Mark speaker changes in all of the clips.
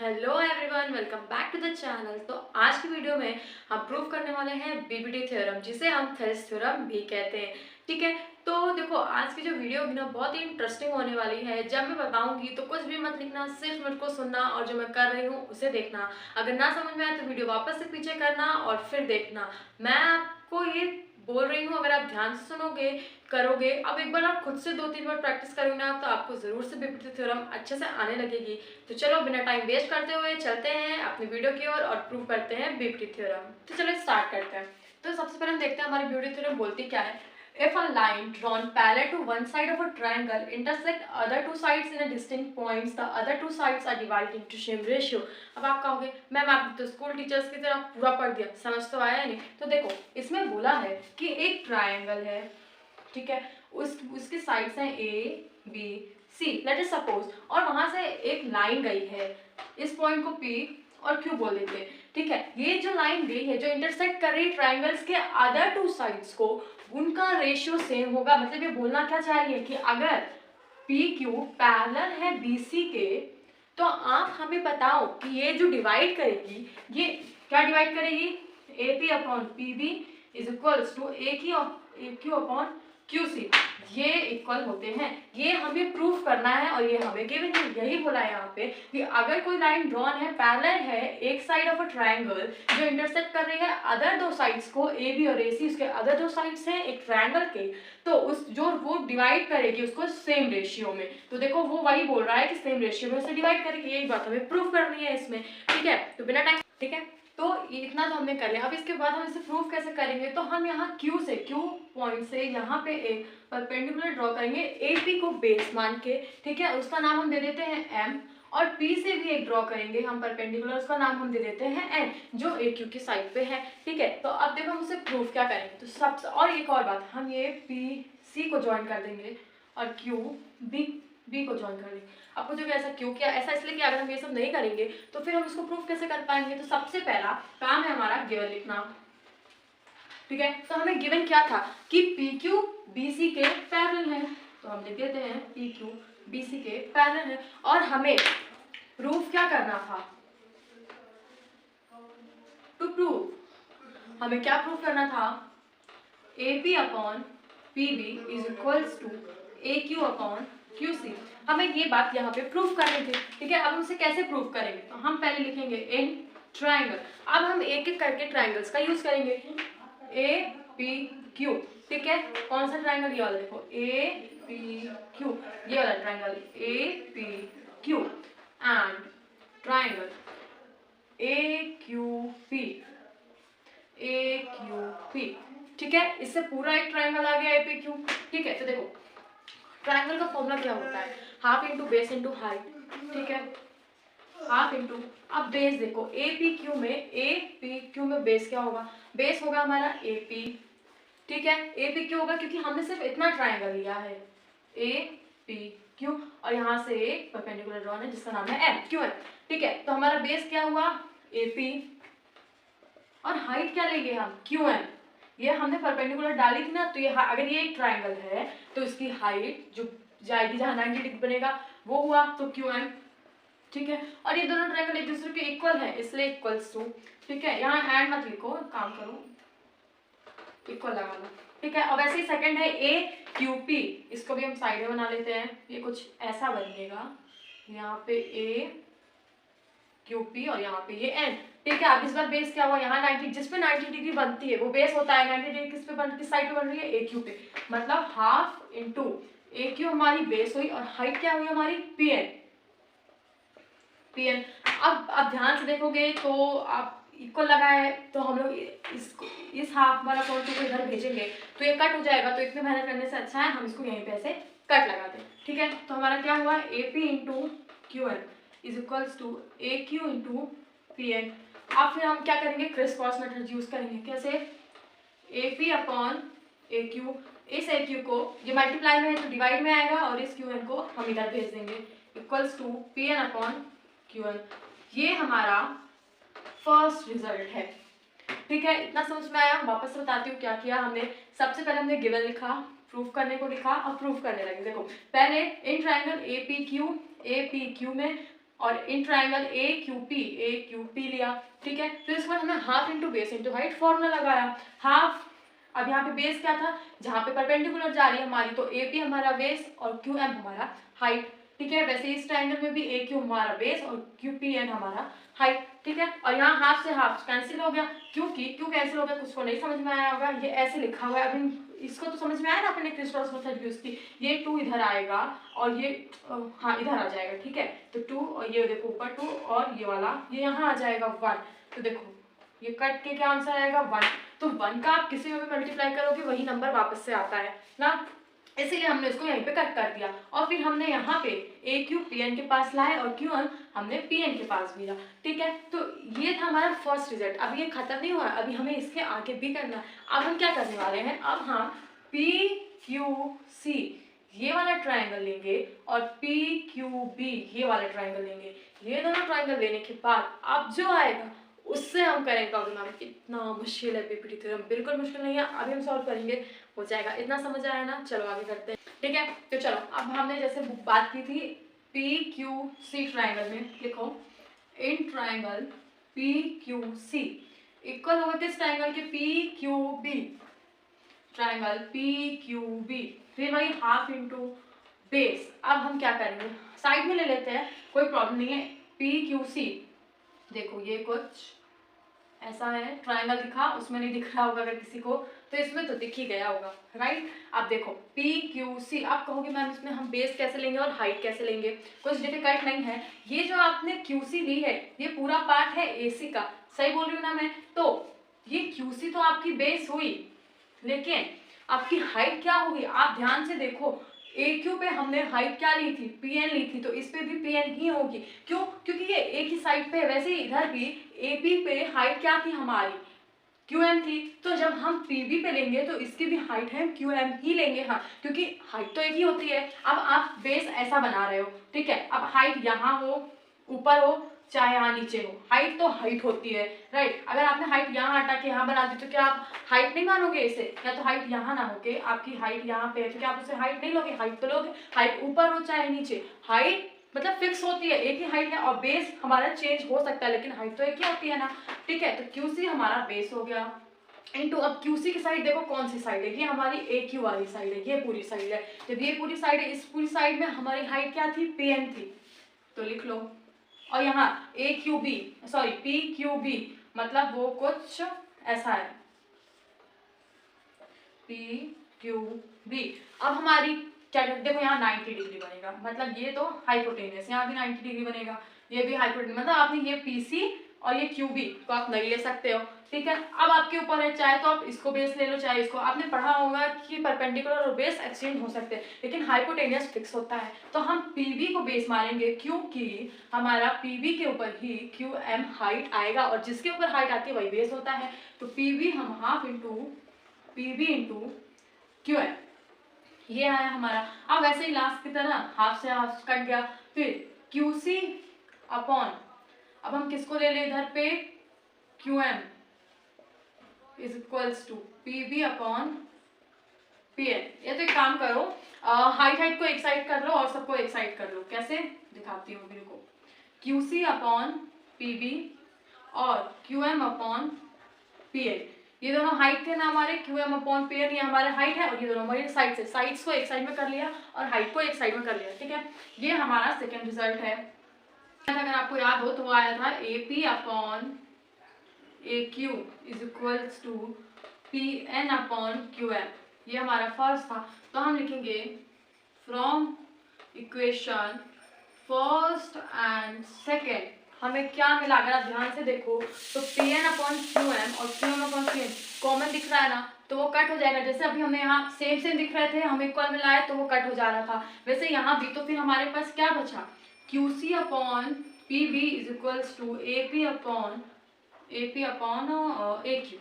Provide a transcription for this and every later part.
Speaker 1: Hello everyone, welcome back to the channel. तो आज की वीडियो में हम प्रूव करने वाले हैं बीपीटी थ्योरम, जिसे हम थेरेस थ्योरम भी कहते हैं। ठीक है, तो देखो आज की जो वीडियो होगी ना बहुत ही इंटरेस्टिंग होने वाली है। जब मैं बताऊंगी तो कुछ भी मत लिखना, सिर्फ मुझको सुनना और जो मैं कर रही हूँ उसे देखना। अगर ना समझ में आए तो वीडियो वापस से पीछे करना और फिर देखना। मैं आपको ये बोल रही हूँ, अगर आप ध्यान से सुनोगे करोगे, अब एक बार आप खुद से 2-3 बार प्रैक्टिस करोगे ना तो आपको जरूर से बीपीटी थ्योरम अच्छे से आने लगेगी। तो चलो बिना टाइम वेस्ट करते हुए चलते हैं अपनी वीडियो की ओर और प्रूव करते हैं बीपीटी थ्योरम। तो चलो स्टार्ट करते हैं। तो सबसे पहले हम देखते हैं हमारी बीपीटी थ्योरम बोलती क्या है। If a line drawn parallel to one side of a triangle intersect other two sides in a distinct points, the other two sides are divided into same ratio। अब आप कहोगे मैम आप तो school teachers की तरह पूरा पढ़ दिया, समझ तो आया नहीं। तो देखो इसमें बोला है कि एक ट्राइंगल है, ठीक है, उसके साइड्स हैं A B C, let is suppose, और वहां से एक लाइन गई है, इस पॉइंट को पी और क्यू बोल देते हैं। ठीक है, ये जो लाइन गई है जो इंटरसेक्ट कर रही है ट्राइंगल्स के अदर टू साइड्स को, उनका रेशियो सेम होगा। मतलब ये बोलना क्या चाहिए कि अगर पी क्यू पैरेलल है बी सी के, तो आप हमें बताओ कि ये जो डिवाइड करेगी ये क्या डिवाइड करेगी, A P upon P B is equals to A Q upon Q C, ये इक्वल होते हैं। ये हमें प्रूफ करना है और ये हमें गिवन है। यही बोला है यहाँ पे कि अगर कोई लाइन ड्रॉन है, पैरेलल है एक साइड ऑफ अ ट्रायंगल जो इंटरसेक्ट कर रही है अदर दो साइड्स को, ए बी और ए सी, उसके अदर दो साइड्स हैं एक ट्रायंगल के, तो उस जो वो डिवाइड करेगी उसको सेम रेशियो में। तो देखो वो वही बोल रहा है कि सेम रेशियो में उसे डिवाइड करेगी, यही बात हमें प्रूफ करनी है इसमें। ठीक है, तो बिना टाइम, ठीक है, तो इतना तो हमने कर लिया। अब इसके बाद हम इसे प्रूफ कैसे करेंगे, तो हम यहाँ Q पॉइंट से यहाँ पे एक परपेंडिकुलर ड्रॉ करेंगे AP को बेस मान के। ठीक है, उसका नाम हम दे देते हैं M, और P से भी एक ड्रॉ करेंगे हम परपेंडिकुलर, उसका नाम हम दे देते हैं N, जो AQ की साइड पे है। ठीक है, तो अब देखो हम उसे प्रूफ क्या करेंगे। तो सबसे और एक और बात, हम ये PC को ज्वाइन कर देंगे और B को ज्वाइन कर देंगे। अब पूछोगे ऐसा क्यों किया, ऐसा इसलिए कि अगर हम ये सब नहीं करेंगे तो फिर हम इसको प्रूफ कैसे कर पाएंगे। तो सबसे पहला काम है हमारा गिवन लिखना। ठीक है, तो हमें गिवन क्या था कि PQ BC के पैरेलल है, तो हम लिख देते हैं PQ BC के पैरेलल है। और हमें प्रूफ क्या करना था, टू प्रूव हमें क्या प्रूफ करना था, AP upon PB is equals to AQ upon QC। हमें ये बात यहाँ पे प्रूफ करनी थी। ठीक है, अब हम इसे कैसे प्रूफ करेंगे, तो हम पहले लिखेंगे इन ट्राइंगल। अब हम एक एक करके ट्राइंगल्स का यूज करेंगे, APQ। ठीक है, कौन सा ट्राइंगल, ये वाला देखो APQ, ये वाला triangle APQ and triangle AQP। ठीक है, इससे पूरा एक ट्राइंगल आ गया APQ। ठीक है, तो देखो ट्राइंगल का फॉर्मूला क्या होता है, half into base into height. ठीक है, हाफ इंटू, अब बेस देखो APQ में बेस क्या होगा, बेस होगा हमारा AP। ठीक है, APQ होगा क्योंकि हमने सिर्फ इतना ट्राइंगल लिया है APQ, और यहाँ से एक परपेंडिकुलर ड्रॉन है जिसका नाम है MQN। ठीक है, तो हमारा बेस क्या हुआ AP, और हाइट क्या लेंगे हम QN। ये हमने परपेंडिकुलर डाली थी ना, तो ये अगर ये एक ट्राइंगल है तो इसकी हाइट जो जाएगी जहाँ 90 डिग्री बनेगा वो हुआ तो QN। ठीक है, और ये दोनों ट्राइंगल एक दूसरे के इक्वल है इसलिए इक्वल्स टू। ठीक है, यहाँ एंड मत लिखो, काम करो, इक्वल लगा लो। ठीक है, अब ऐसे ही सेकंड है AQP, इसको भी हम साइड में बना लेते हैं, ये कुछ ऐसा बनेगा, यहाँ पे AQP और यहाँ पे ये N। ठीक है, अब इस बार बेस क्या हुआ, यहाँ 90, जिस पे 90 डिग्री बनती है वो बेस होता है। 90 डिग्री किस पे किस साइड पे बन रही है, AQ पे, मतलब हाफ इंटू AQ हमारी बेस हुई और हाइट क्या हुई हमारी PN। अब ध्यान से देखोगे तो आप इक्वल लगा है, तो हम लोग इस हाफ वाला कोण को इधर भेजेंगे तो ये कट हो जाएगा, तो इतनी मेहनत करने से अच्छा है हम इसको यहीं पे ऐसे कट लगा दें। ठीक है, तो हमारा क्या हुआ AP into QN is equals to AQ into PN। अब फिर हम क्या करेंगे, क्रिस क्रॉस मेथड यूज करेंगे। कैसे, AP अपॉन AQ, इस AQ को ये मल्टीप्लाई में है तो डिवाइड में आएगा, और इस QN को हम इधर भेज देंगे, equals to PN upon QN। ये हमारा फर्स्ट रिजल्ट है। ठीक है, इतना समझ में आया। वापस से बताती हूँ क्या किया हमने। सबसे पहले हमने गिवन लिखा, प्रूफ करने को लिखा, अब प्रूफ करने लगे। देखो पहले इन ट्राइंगल APQ में और in triangle A Q P लिया, ठीक है। फिर उसके बाद हमने half into base into height formula लगाया। हाफ, अब यहाँ पे बेस क्या था, जहाँ पे परपेंडिकुलर जा रही है हमारी, तो ए पी हमारा बेस और क्यू एम हमारा हाइट, ठीक है। वैसे इस ट्राइंगल में भी ए क्यू हमारा बेस और क्यू पी एन हमारा हाइट, ठीक है। और यहाँ हाफ से हाफ कैंसिल हो गया, क्योंकि क्यों कैंसिल हो गया कुछ को नहीं समझ में आया होगा, ये ऐसे लिखा हुआ है। अभी इसको तो समझ में आया ना अपने क्रिस्टोस मेथड यूज की, ये 2 इधर आएगा और ये हाँ इधर आ जाएगा, ठीक है। तो 2 और ये देखो ऊपर 2 और ये वाला ये यहाँ आ जाएगा 1। तो देखो ये कट के क्या आंसर आएगा 1। तो 1 का आप किसी में भी मल्टीप्लाई करोगे वही नंबर वापस से आता है ना, इसीलिए हमने इसको यहीं पे कट कर दिया। और फिर हमने यहाँ पे ए क्यू पी एन के पास लाए और क्यू एन हमने पी एन के पास भी लाया, ठीक है। तो ये था हमारा फर्स्ट रिजल्ट। अब ये खत्म नहीं हुआ, अभी हमें इसके आगे भी करना है। अब हम क्या करने वाले हैं, अब हम पी क्यू सी ये वाला ट्राइंगल लेंगे और पी क्यू बी ये वाला ट्राइंगल लेंगे। ये दोनों ट्राइंगल लेने के बाद अब जो आएगा उससे हम करेंगे प्रॉब्लम। इतना मुश्किल है पीपीटी थ्योरम, बिल्कुल मुश्किल नहीं है, अभी हम सॉल्व करेंगे, हो जाएगा। इतना समझ आया ना, चलो आगे करते हैं, ठीक है। तो चलो अब हमने जैसे बात की थी पी क्यू सी ट्राइंगल में, लिखो in triangle P Q C equal होगा किस ट्राइंगल के, P Q B, triangle P Q B, फिर वही हाफ इंटू बेस। अब हम क्या करेंगे, साइड में ले लेते हैं, कोई प्रॉब्लम नहीं है। पी क्यू सी देखो ये कुछ ऐसा है, ट्राइंगल दिखा, उसमें नहीं दिख रहा होगा अगर किसी को, तो इसमें तो दिख ही गया होगा, राइट। अब देखो पी क्यू सी, आप कहोगे मैम इसमें हम बेस कैसे लेंगे और हाइट कैसे लेंगे, कुछ डिफिकल्ट नहीं है। ये जो आपने क्यू सी ली है ये पूरा पार्ट है ए सी का, सही बोल रही हूँ ना मैं। तो ये क्यू सी तो आपकी बेस हुई, लेकिन आपकी हाइट क्या होगी, आप ध्यान से देखो। ए क्यू पे हमने हाइट क्या ली थी, पी एन ली थी, तो इस पे भी पी एन ही होगी। क्यों, क्योंकि ये एक ही साइड पे है। वैसे ही इधर भी ए पी पे हाइट क्या थी हमारी, क्यू एम थी। तो जब हम पी बी पे लेंगे तो इसकी भी हाइट है क्यू एम ही लेंगे, हाँ, क्योंकि हाइट तो एक ही होती है। अब आप बेस ऐसा बना रहे हो, ठीक है। अब हाइट यहाँ हो, ऊपर हो, चाहे यहाँ नीचे हो, हाइट तो हाइट होती है, राइट। अगर आपने हाइट यहाँ हटा के यहाँ बना दी तो क्या आप हाइट नहीं मानोगे इसे, या तो हाइट यहाँ ना होके आपकी हाइट यहाँ पे है तो क्या आप उसे हाइट नहीं लोगे, हाइट तो लोगे। हाइट ऊपर हो चाहे नीचे, हाइट मतलब फिक्स होती है, एक ही हाइट है। और बेस हमारा चेंज हो सकता है लेकिन हाइट तो एक ही होती है ना, ठीक है। तो क्यू सी हमारा बेस हो गया इनटू, अब क्यूसी की साइड देखो कौन सी साइड है, ये हमारी ए क्यू वाली साइड है, ये पूरी साइड है। जब ये पूरी साइड है, इस पूरी साइड में हमारी हाइट क्या थी, पी एन थी, तो लिख लो। और यहाँ A Q B sorry P Q B मतलब वो कुछ ऐसा है, पी क्यू बी। अब हमारी क्या देखो यहाँ 90 डिग्री बनेगा, मतलब ये तो हाइपोटेनियस, यहाँ भी 90 डिग्री बनेगा, ये भी हाइपोटेनियस, मतलब आपने ये पीसी और ये क्यूबी को आप नहीं ले सकते हो, ठीक है। अब आपके ऊपर है, चाहे तो आप इसको बेस ले लो चाहे इसको। आपने पढ़ा होगा कि परपेंडिकुलर और बेस एक्सचेंज हो सकते हैं लेकिन हाइपोटेनियस फिक्स होता है। तो हम पीबी को बेस मानेंगे क्योंकि हमारा पीबी के ऊपर ही क्यू एम हाइट आएगा और जिसके ऊपर हाइट आती है वही बेस होता है। तो पीबी हम half into PB into Q M, ये आया हमारा। अब वैसे ही लास्ट की तरह हाफ से हाफ कट गया, फिर क्यू सी अपॉन, अब हम किसको ले लें इधर पे, Q M is equals to P B upon P N. ये तो एक काम करो, हाइट को एक साइड कर लो और सबको एक साइड कर लो, कैसे दिखाती हूँ बिल्कुल। Q C upon P B और Q M upon P N, ये दोनों हाइट थे ना हमारे, Q M upon P N ये हमारे हाइट है और ये दोनों हमारे साइड से, साइड्स को एक साइड में कर लिया और हाइट को एक साइड में कर लिया, ठीक है। ये हमारा सेकेंड रिजल्ट है। अगर आपको याद हो तो वो आया था A P upon A Q is equals to P N upon Q M, ये हमारा फर्स्ट था। तो हम लिखेंगे from equation first and second हमें क्या मिला, अगर आप ध्यान से देखो तो P N upon Q M और Q M upon P N common दिख रहा है ना, तो वो कट हो जाएगा। जैसे अभी हमने यहाँ सेम सेम दिख रहे थे, हम इक्वल मिलाए तो वो कट हो जा रहा था, वैसे यहाँ भी। तो फिर हमारे पास क्या बचा, Q C upon P B is equals to A P upon A Q.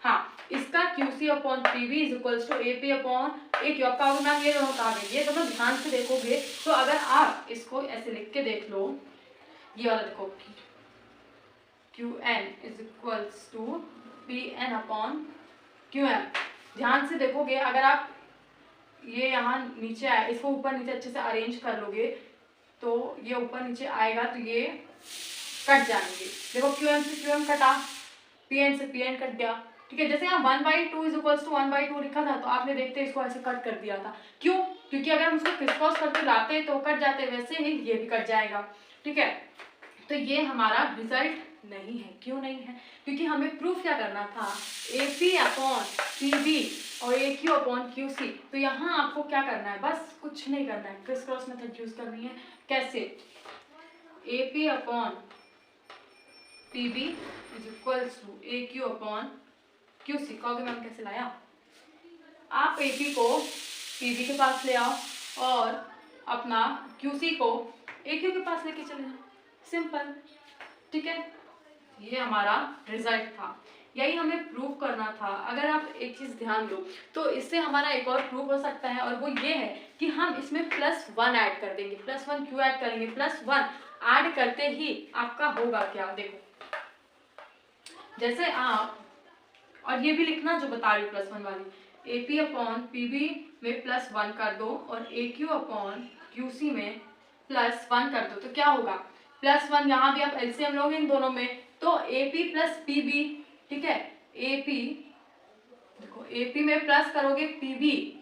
Speaker 1: हाँ, इसका Q C upon P B is equals to A P upon A Q. अब कहोगे मैम ये दोनों कहा गए, ये दोनों ध्यान से देखोगे तो अगर आप इसको ऐसे लिख के देख लो, ये वाला देखो Q N is equals to P N upon Q M, ध्यान से देखोगे अगर आप ये यहाँ नीचे आए, इसको ऊपर नीचे अच्छे से अरेंज कर लोगे तो ये ऊपर नीचे आएगा तो ये कट जाएंगे। देखो QM से QM कटा, PN से PN कट गया। ठीक है, जैसे यहाँ 1/2 इज इक्वल्स टू 1/2 लिखा था तो आपने देखते इसको ऐसे कट कर दिया था। क्यों? क्योंकि अगर हम इसको क्रिसक्रॉस करके लाते तो कट जाते, वैसे ही ये भी कट जाएगा। ठीक है, तो ये हमारा रिजल्ट नहीं है। क्यों नहीं है? क्योंकि हमें प्रूफ क्या करना था, AP/PB और AQ/QC। तो यहाँ आपको क्या करना है, बस कुछ नहीं करना है, क्रिस क्रॉस मेथड यूज करनी है। कैसे? AP/PB is equals to AQ/QC। कहोगे मैम कैसे लाया? आप AP को PB के पास ले आओ और अपना QC को AQ के पास लेके चले जाओ, सिंपल। ठीक है, ये हमारा रिजल्ट था, यही हमें प्रूव करना था। अगर आप एक चीज ध्यान दो तो इससे हमारा एक और प्रूव हो सकता है, और वो ये है कि हम इसमें +1 ऐड कर देंगे। +1 क्यों ऐड करेंगे? +1 ऐड करते ही आपका होगा क्या, देखो जैसे आप, और ये भी लिखना जो बता रही हूँ +1 वाली, AP/PB में +1 कर दो और AQ/QC में +1 कर दो तो क्या होगा, +1। यहाँ भी आप LCM लोगे इन दोनों में तो AP+PB। ठीक है, AP, देखो AP में प्लस करोगे PB/PB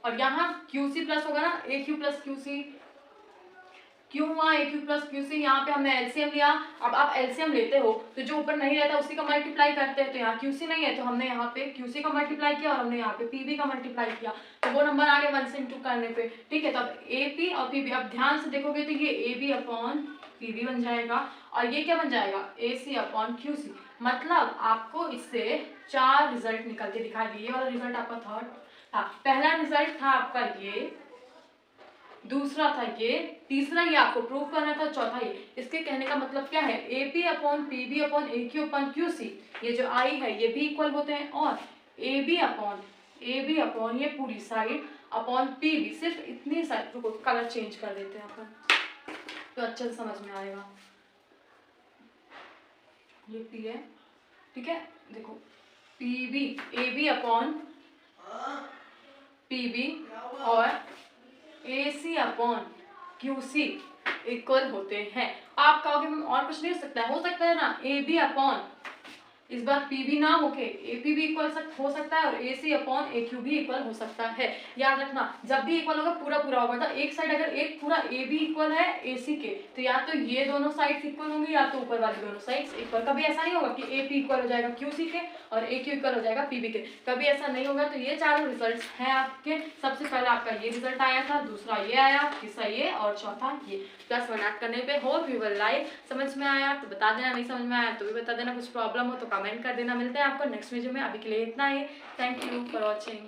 Speaker 1: और यहाँ QC प्लस होगा ना, AQ+QC। क्यों हुआ AQ+QC? यहाँ पे हमने LCM लिया। अब आप LCM लेते हो तो जो ऊपर नहीं रहता उसी का मल्टीप्लाई करते हैं, तो यहाँ QC नहीं है तो हमने यहाँ पे QC का मल्टीप्लाई किया और हमने यहाँ पे PB का मल्टीप्लाई किया, तो वो नंबर आ गए 1 से इंटू करने पे। ठीक है, तो अब AP और PB, अब ध्यान से देखोगे तो ये AB/PB बन जाएगा और ये क्या बन जाएगा, AC/QC। मतलब आपको इससे 4 रिजल्ट निकल के दिखाई दिए। ये वाला रिजल्ट आपका थर्ड था। पहला रिजल्ट था आपका ये, दूसरा था ये, तीसरा ये आपको प्रूव करना था, चौथा ये। इसके कहने का मतलब क्या है, AP/PB/AQ/QC, ये जो I है ये भी इक्वल होते हैं, और AB ये पूरी साइड अपॉन PB, सिर्फ इतनी साइड। रुको कलर चेंज कर देते हैं अपन तो अच्छे से समझ में आएगा। ये P है, ठीक है, देखो AB/PB और AC/QC इक्वल होते हैं। आप कहोगे मैम और कुछ नहीं हो सकता है? हो सकता है ना, AB/ इस बार PB ना होके AP भी इक्वल हो सकता है और AC/AQ भी इक्वल हो सकता है। याद रखना, जब भी इक्वल होगा पूरा पूरा होगा, तो एक साइड अगर एक पूरा AB इक्वल है AC के तो या तो ये दोनों साइड्स इक्वल होंगी या तो ऊपर वाली दोनों साइड्स इक्वल। कभी ऐसा नहीं होगा कि AP इक्वल हो जाएगा QC के और AQ इक्वल हो जाएगा PB के, कभी ऐसा नहीं होगा। तो ये चारों रिजल्ट हैं आपके। सबसे पहले आपका ये रिजल्ट आया था, दूसरा ये आया, तीसरा ये और चौथा ये। +1 ऐड करने पे होप यू विल लाइक। समझ में आया तो बता देना, नहीं समझ में आया तो भी बता देना, कुछ प्रॉब्लम हो तो कमेंट कर देना। मिलते हैं आपको नेक्स्ट वीडियो में, अभी के लिए इतना ही। Thank you for watching.